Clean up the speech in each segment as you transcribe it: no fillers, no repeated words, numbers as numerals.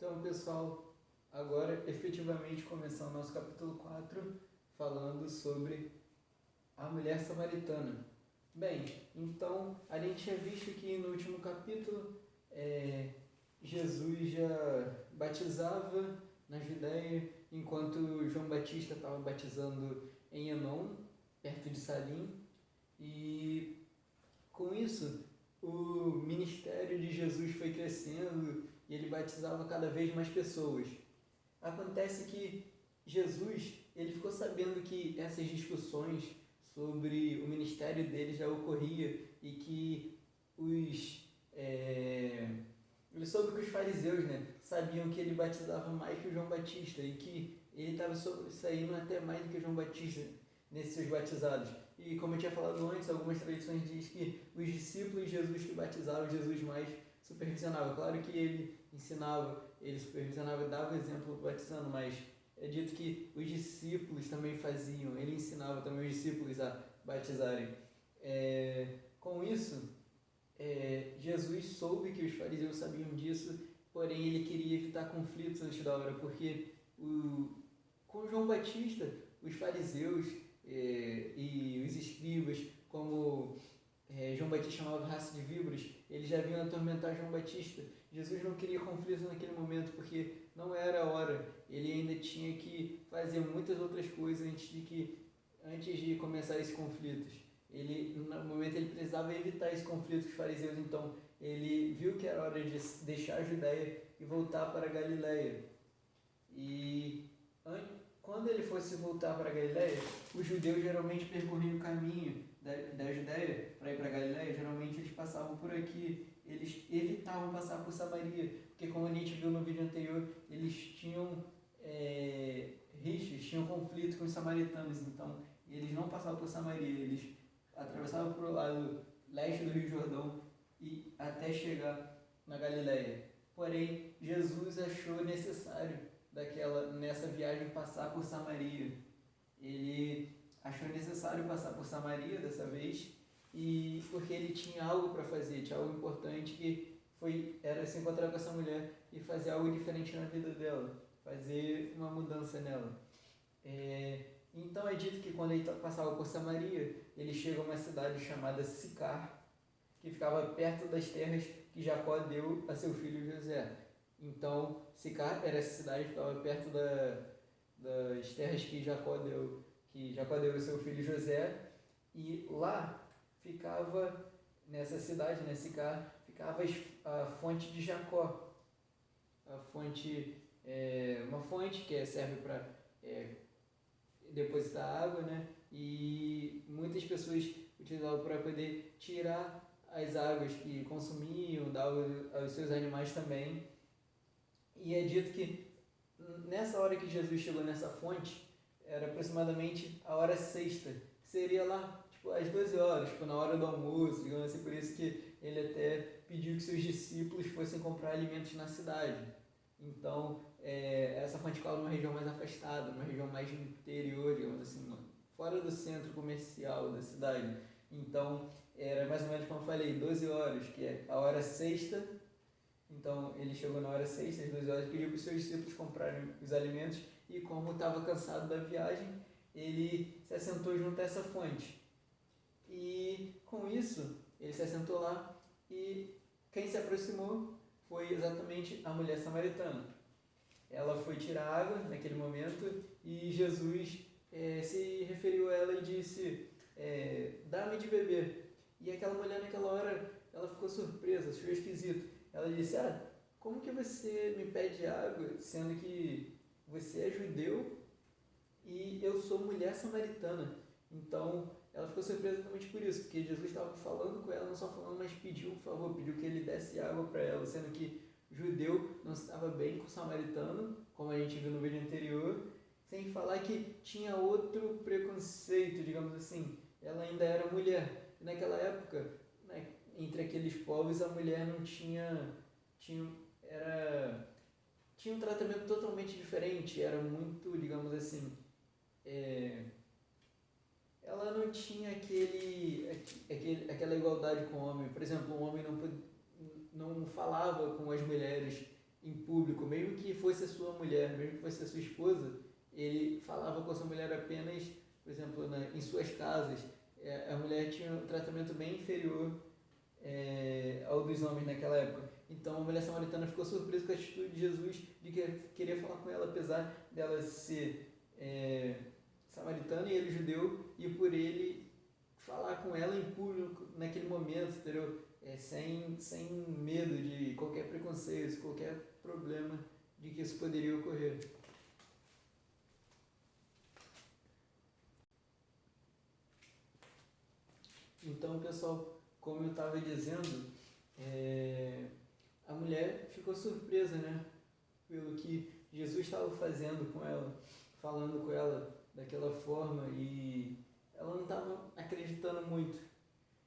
Então, pessoal, agora efetivamente começando o nosso capítulo 4, falando sobre a mulher samaritana. Bem, então a gente tinha visto que no último capítulo Jesus já batizava na Judéia, enquanto João Batista estava batizando em Enom, perto de Salim, e com isso o ministério de Jesus foi crescendo e ele batizava cada vez mais pessoas. Acontece que Jesus, ele ficou sabendo que essas discussões sobre o ministério dele já ocorria e que ele soube que os fariseus, sabiam que ele batizava mais que o João Batista e que ele estava saindo até mais do que o João Batista nesses seus batizados. E como eu tinha falado antes, algumas tradições dizem que os discípulos de Jesus que batizavam, Jesus mais supervisionava. Claro que ele ensinava, ele supervisionava e dava exemplo batizando, mas é dito que os discípulos também faziam, ele ensinava também os discípulos a batizarem. Com isso, Jesus soube que os fariseus sabiam disso, porém ele queria evitar conflitos antes da hora, porque com João Batista, os fariseus e os escribas, como João Batista chamava raça de víboras, eles já vinham atormentar João Batista. Jesus não queria conflito naquele momento, porque não era a hora. Ele ainda tinha que fazer muitas outras coisas antes de começar esses conflitos. No momento ele precisava evitar esse conflito com os fariseus, então ele viu que era hora de deixar a Judéia e voltar para a Galiléia. E quando ele fosse voltar para a Galiléia, os judeus geralmente percorriam o caminho da Judéia para ir para a Galiléia. Geralmente eles passavam por aqui, eles evitavam passar por Samaria, porque como a gente viu no vídeo anterior, eles tinham rixas, tinham conflito com os samaritanos, então eles não passavam por Samaria, eles atravessavam para o lado leste do Rio Jordão e até chegar na Galiléia. Porém, Jesus achou necessário nessa viagem passar por Samaria. Ele achou necessário passar por Samaria dessa vez, e porque ele tinha algo para fazer, tinha algo importante que era se encontrar com essa mulher e fazer algo diferente na vida dela, fazer uma mudança nela. Então é dito que quando ele passava por Samaria, ele chega a uma cidade chamada Sicar, que ficava perto das terras que Jacó deu a seu filho José. Então, Sicar era essa cidade que ficava perto das terras que Jacó deu a seu filho José, e lá ficava, nessa cidade, Sicar, ficava a fonte de Jacó. A fonte uma fonte que serve para depositar água, e muitas pessoas utilizavam para poder tirar as águas que consumiam, dar aos seus animais também. E é dito que nessa hora que Jesus chegou nessa fonte, era aproximadamente a hora sexta, que seria lá às 12 horas, na hora do almoço, digamos assim. Por isso que ele até pediu que seus discípulos fossem comprar alimentos na cidade. Então, essa fonte ficava numa região mais afastada, numa região mais interior, digamos assim, fora do centro comercial da cidade. Então, era mais ou menos como eu falei, 12 horas, que é a hora sexta. Então, ele chegou na hora sexta, às 12 horas, pediu para os seus discípulos comprarem os alimentos, e como estava cansado da viagem, ele se assentou junto a essa fonte. E com isso, ele se assentou lá, e quem se aproximou foi exatamente a mulher samaritana. Ela foi tirar água naquele momento, e Jesus se referiu a ela e disse, dá-me de beber. E aquela mulher naquela hora, ela ficou surpresa, achou esquisito. Ela disse, como que você me pede água, sendo que você é judeu e eu sou mulher samaritana? Então, ela ficou surpresa exatamente por isso, porque Jesus estava falando com ela, não só falando, mas pediu um favor, pediu que ele desse água para ela, sendo que judeu não estava bem com o samaritano, como a gente viu no vídeo anterior, sem falar que tinha outro preconceito, digamos assim. Ela ainda era mulher. E naquela época, entre aqueles povos, a mulher não tinha um tratamento totalmente diferente. Era muito, digamos assim, ela não tinha aquela igualdade com o homem. Por exemplo, o homem não falava com as mulheres em público, mesmo que fosse a sua mulher, mesmo que fosse a sua esposa, ele falava com a sua mulher apenas, por exemplo, em suas casas. A mulher tinha um tratamento bem inferior ao dos homens naquela época. Então a mulher samaritana ficou surpresa com a atitude de Jesus de que queria falar com ela, apesar dela ser samaritana e ele judeu, e por ele falar com ela em público naquele momento, entendeu? Sem medo de qualquer preconceito, qualquer problema de que isso poderia ocorrer. Então, pessoal, como eu estava dizendo, a mulher ficou surpresa, né, pelo que Jesus estava fazendo com ela, falando com ela daquela forma, e ela não estava acreditando muito.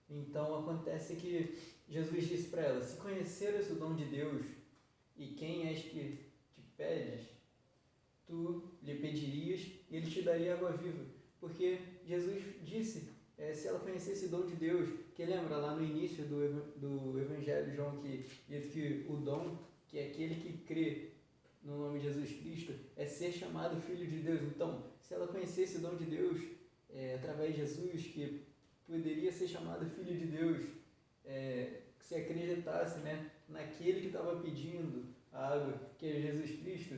Então acontece que Jesus disse para ela: se conheceras o dom de Deus e quem és que te pedes, tu lhe pedirias e ele te daria água viva. Porque Jesus disse, se ela conhecesse o dom de Deus, que lembra lá no início do Evangelho de João, que diz que o dom, que é aquele que crê no nome de Jesus Cristo, é ser chamado Filho de Deus. Então, se ela conhecesse o dom de Deus, através de Jesus, que poderia ser chamado Filho de Deus, se acreditasse, né, naquele que estava pedindo a água, que é Jesus Cristo,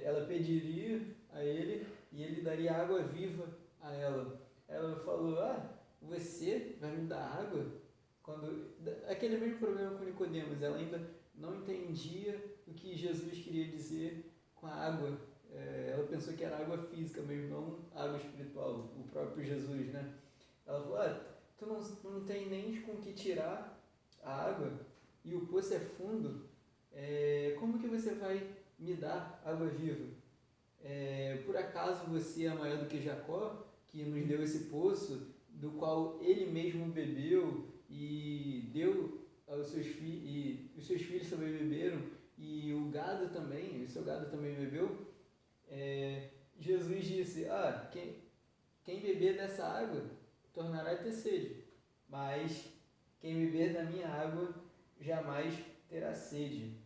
ela pediria a ele e ele daria água viva a ela. Ela falou: você vai me dar água? Aquele mesmo problema com Nicodemos, ela ainda não entendia o que Jesus queria dizer com a água. Ela pensou que era água física mesmo, não água espiritual, o próprio Jesus, né? Ela falou: tu não tem nem com que tirar a água e o poço é fundo, como que você vai me dar água viva? Por acaso você é maior do que Jacó, que nos deu esse poço, do qual ele mesmo bebeu e deu aos seus filhos, e os seus filhos também beberam, e o gado também, o seu gado também bebeu? Jesus disse: quem beber dessa água tornará a ter sede, mas quem beber da minha água jamais terá sede.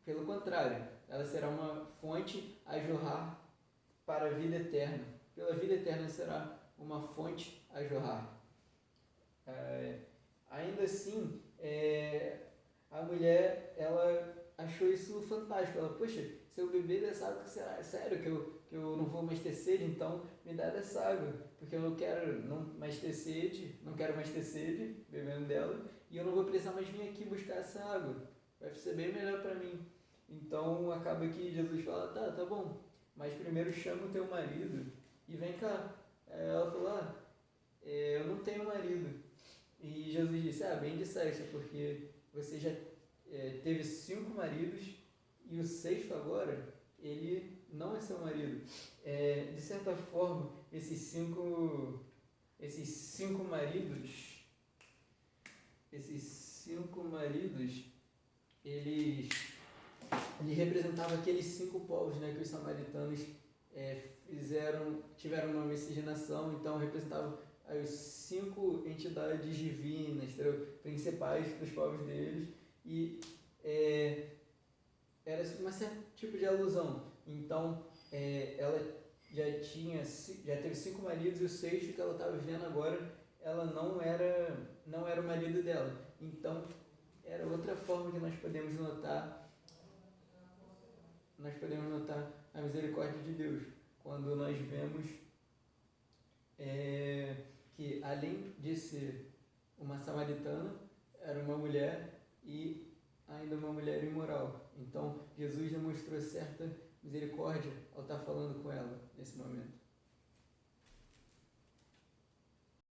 Pelo contrário, ela será uma fonte a jorrar para a vida eterna. Pela vida eterna será uma fonte a jorrar. Ainda assim, a mulher, ela achou isso fantástico. Ela: poxa, se eu beber dessa água, será sério que eu não vou mais ter sede? Então me dá dessa água, porque eu não quero mais ter sede, não quero mais ter sede bebendo dela, e eu não vou precisar mais vir aqui buscar essa água, vai ser bem melhor para mim. Então acaba que Jesus fala: tá bom, mas primeiro chama o teu marido e vem cá. Ela falou: eu não tenho marido. E Jesus disse: bem disseste, porque você já teve 5 maridos e o sexto agora, ele não é seu marido. De certa forma, esses cinco maridos, ele representava aqueles 5 povos, né, que os samaritanos tiveram uma miscigenação, então representava as 5 entidades divinas, principais dos povos deles, e era um certo tipo de alusão. Então, ela já teve 5 maridos, e o sexto que ela estava vivendo agora, ela não era o marido dela. Então, era outra forma que nós podemos notar a misericórdia de Deus, quando nós vemos que, além de ser uma samaritana, era uma mulher, e ainda uma mulher imoral. Então, Jesus demonstrou certa misericórdia ao estar falando com ela nesse momento.